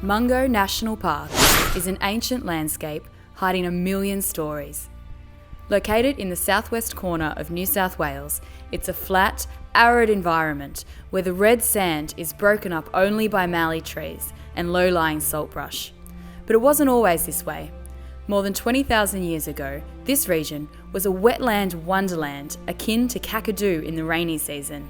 Mungo National Park is an ancient landscape hiding a million stories. Located in the southwest corner of New South Wales, it's a flat, arid environment where the red sand is broken up only by mallee trees and low-lying saltbrush. But it wasn't always this way. More than 20,000 years ago, this region was a wetland wonderland akin to Kakadu in the rainy season.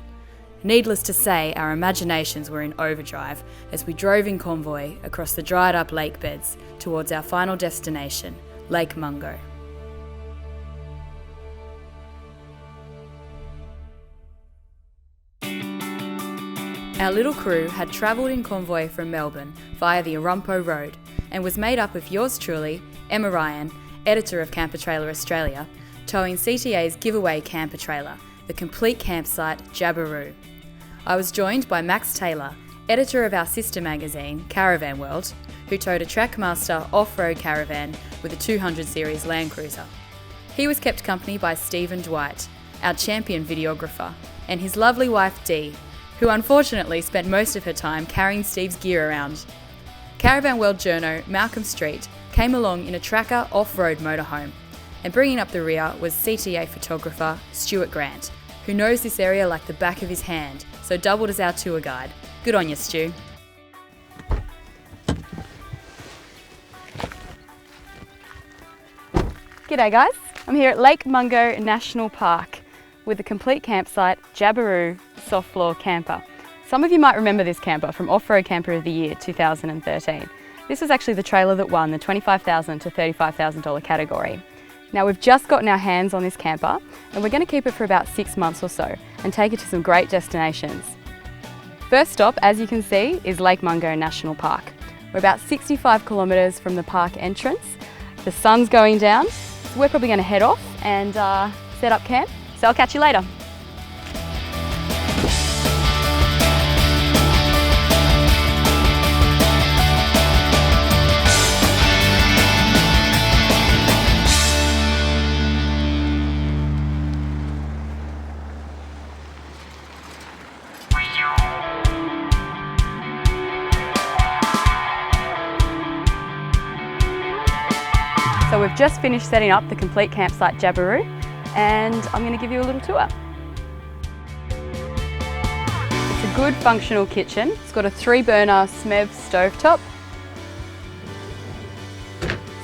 Needless to say, our imaginations were in overdrive as we drove in convoy across the dried up lake beds towards our final destination, Lake Mungo. Our little crew had travelled in convoy from Melbourne via the Arumpo Road and was made up of yours truly, Emma Ryan, editor of Camper Trailer Australia, towing CTA's giveaway camper trailer, the complete campsite Jabiru. I was joined by Max Taylor, editor of our sister magazine, Caravan World, who towed a Trackmaster off-road caravan with a 200 series Land Cruiser. He was kept company by Stephen Dwight, our champion videographer, and his lovely wife Dee, who unfortunately spent most of her time carrying Steve's gear around. Caravan World journo Malcolm Street came along in a Tracker off-road motorhome, and bringing up the rear was CTA photographer Stuart Grant, who knows this area like the back of his hand, so doubled as our tour guide. Good on you, Stu. G'day guys, I'm here at Lake Mungo National Park with the complete campsite Jabiru soft floor camper. Some of you might remember this camper from Off-Road Camper of the Year 2013. This was actually the trailer that won the $25,000 to $35,000 category. Now we've just gotten our hands on this camper and we're going to keep it for about 6 months or so and take it to some great destinations. First stop, as you can see, is Lake Mungo National Park. We're about 65 kilometres from the park entrance. The sun's going down, so we're probably going to head off and set up camp. So I'll catch you later. So we've just finished setting up the complete campsite Jabiru, and I'm going to give you a little tour. It's a good functional kitchen. It's got a 3-burner SMEV stovetop,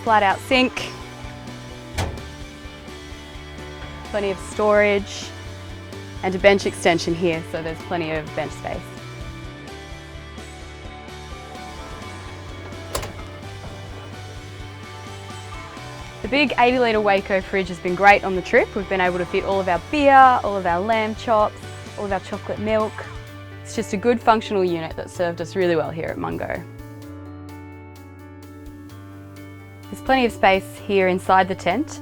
flat out sink, plenty of storage, and a bench extension here, so there's plenty of bench space. The big 80-litre Waco fridge has been great on the trip. We've been able to fit all of our beer, all of our lamb chops, all of our chocolate milk. It's just a good functional unit that served us really well here at Mungo. There's plenty of space here inside the tent,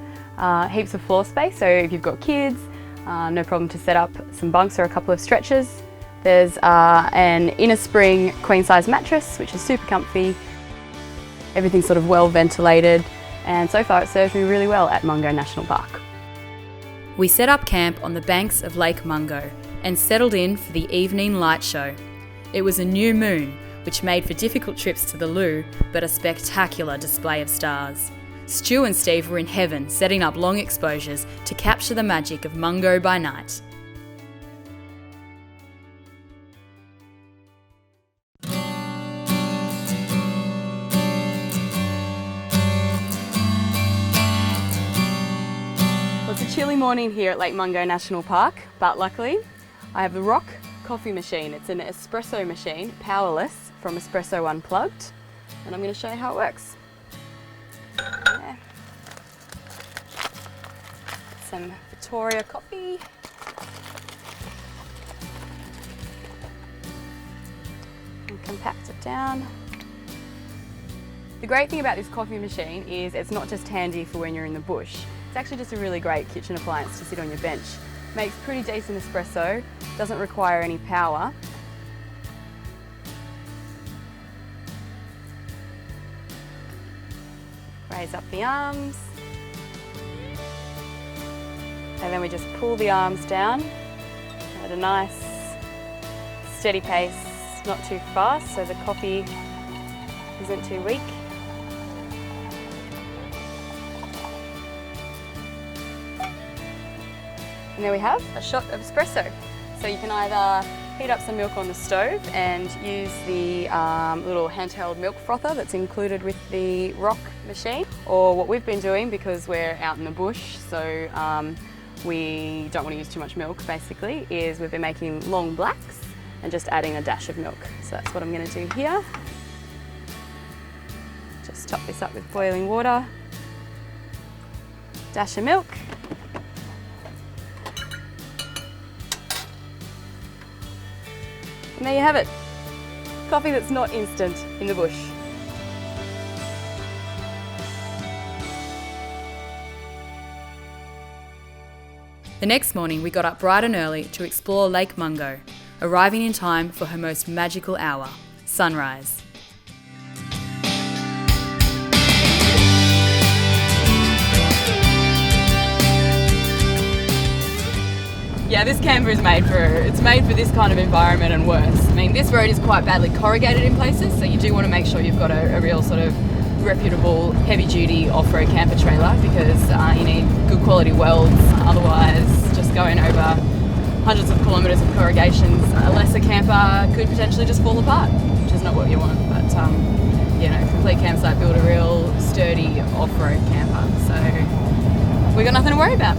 heaps of floor space, so if you've got kids, no problem to set up some bunks or a couple of stretchers. There's an inner spring queen size mattress, which is super comfy. Everything's sort of well ventilated. And so far it served me really well at Mungo National Park. We set up camp on the banks of Lake Mungo and settled in for the evening light show. It was a new moon, which made for difficult trips to the loo, but a spectacular display of stars. Stu and Steve were in heaven setting up long exposures to capture the magic of Mungo by night. It's a chilly morning here at Lake Mungo National Park, but luckily I have the Rock coffee machine. It's an espresso machine, powerless, from Espresso Unplugged, and I'm going to show you how it works. Yeah. Some Victoria coffee. And compact it down. The great thing about this coffee machine is it's not just handy for when you're in the bush. It's actually just a really great kitchen appliance to sit on your bench. Makes pretty decent espresso, doesn't require any power. Raise up the arms. And then we just pull the arms down at a nice steady pace, not too fast, so the coffee isn't too weak. And there we have a shot of espresso. So you can either heat up some milk on the stove and use the little handheld milk frother that's included with the rock machine, or what we've been doing, because we're out in the bush, so we don't want to use too much milk basically, is we've been making long blacks and just adding a dash of milk. So that's what I'm going to do here. Just top this up with boiling water, dash of milk. And there you have it, coffee that's not instant in the bush. The next morning we got up bright and early to explore Lake Mungo, arriving in time for her most magical hour, sunrise. Yeah, this camper is made for this kind of environment and worse. I mean, this road is quite badly corrugated in places, so you do want to make sure you've got a real sort of reputable heavy-duty off-road camper trailer, because you need good quality welds. Otherwise, just going over hundreds of kilometres of corrugations, a lesser camper could potentially just fall apart, which is not what you want. But you know, Complete Campsite build a real sturdy off-road camper, so we got nothing to worry about.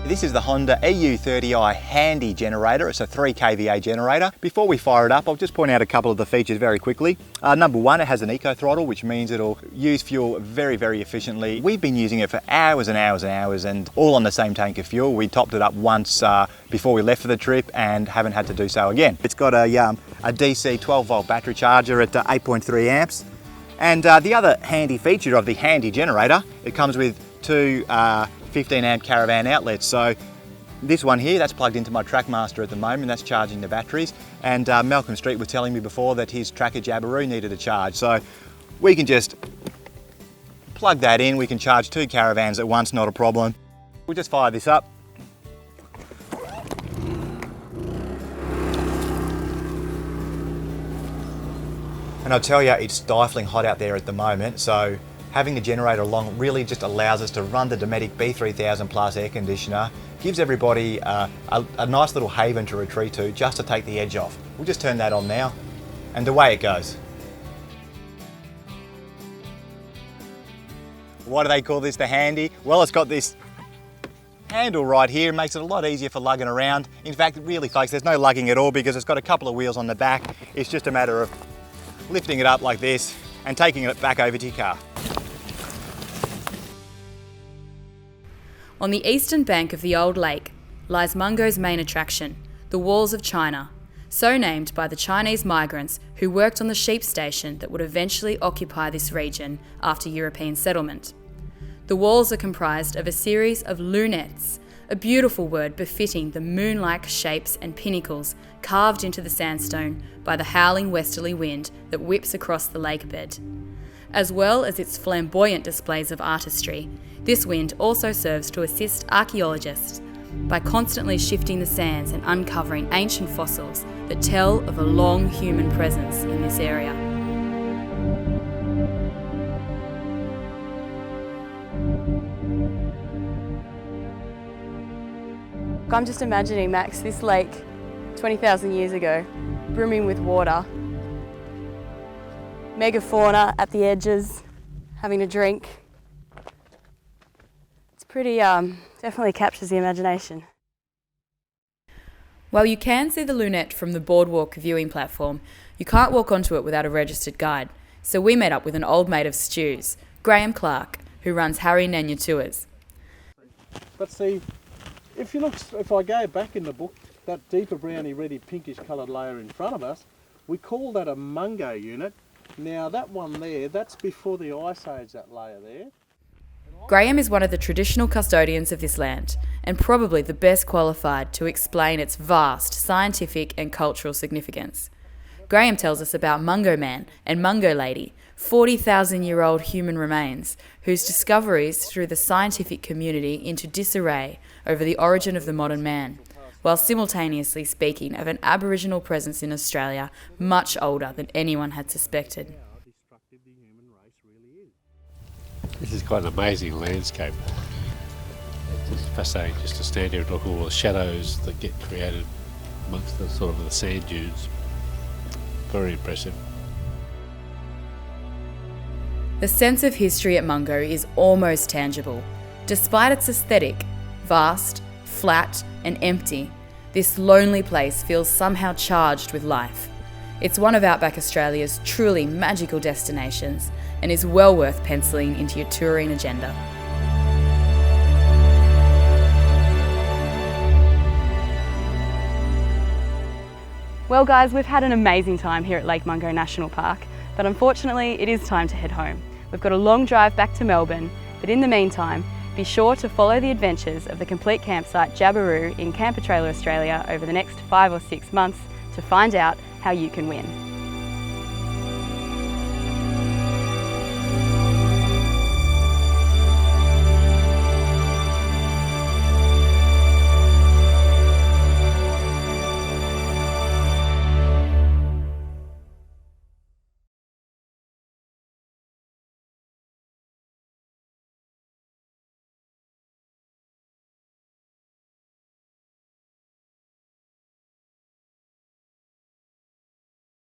This is the Honda EU30i handy generator. It's a 3 kVA generator. Before we fire it up, I'll just point out a couple of the features very quickly. Number one, it has an eco throttle, which means it'll use fuel very, very efficiently. We've been using it for hours and hours and hours, and all on the same tank of fuel. We topped it up once before we left for the trip and haven't had to do so again. It's got a DC 12 volt battery charger at 8.3 amps. And the other handy feature of the handy generator, it comes with two 15 amp caravan outlets. So this one here, that's plugged into my Trackmaster at the moment, that's charging the batteries. And Malcolm Street was telling me before that his tracker Jabiru needed a charge. So we can just plug that in, we can charge 2 caravans at once, not a problem. We'll just fire this up. And I'll tell you, it's stifling hot out there at the moment, so having the generator along really just allows us to run the Dometic B3000 Plus air conditioner, gives everybody a nice little haven to retreat to just to take the edge off. We'll just turn that on now, and away it goes. Why do they call this the handy? Well, it's got this handle right here. It makes it a lot easier for lugging around. In fact, really folks, there's no lugging at all because it's got a couple of wheels on the back. It's just a matter of lifting it up like this and taking it back over to your car. On the eastern bank of the old lake lies Mungo's main attraction, the Walls of China, so named by the Chinese migrants who worked on the sheep station that would eventually occupy this region after European settlement. The walls are comprised of a series of lunettes, a beautiful word befitting the moon-like shapes and pinnacles carved into the sandstone by the howling westerly wind that whips across the lake bed. As well as its flamboyant displays of artistry, this wind also serves to assist archaeologists by constantly shifting the sands and uncovering ancient fossils that tell of a long human presence in this area. I'm just imagining, Max, this lake 20,000 years ago, brimming with water, megafauna at the edges, having a drink. It's pretty, definitely captures the imagination. While you can see the lunette from the boardwalk viewing platform, you can't walk onto it without a registered guide. So we met up with an old mate of Stu's, Graham Clark, who runs Harry Nanya Tours. But see, if I go back in the book, that deeper browny, reddy, pinkish coloured layer in front of us, we call that a Mungo unit. Now that one there, that's before the Ice Age, that layer there. Graham is one of the traditional custodians of this land, and probably the best qualified to explain its vast scientific and cultural significance. Graham tells us about Mungo Man and Mungo Lady, 40,000-year-old human remains, whose discoveries threw the scientific community into disarray over the origin of the modern man, while simultaneously speaking of an Aboriginal presence in Australia much older than anyone had suspected. This is quite an amazing landscape. It's just fascinating just to stand here and look at all the shadows that get created amongst the sort of the sand dunes. Very impressive. The sense of history at Mungo is almost tangible. Despite its aesthetic, vast, flat and empty, this lonely place feels somehow charged with life. It's one of Outback Australia's truly magical destinations and is well worth penciling into your touring agenda. Well guys, we've had an amazing time here at Lake Mungo National Park, but unfortunately it is time to head home. We've got a long drive back to Melbourne, but in the meantime, be sure to follow the adventures of the complete campsite Jabiru in Camper Trailer Australia over the next 5 or 6 months to find out how you can win.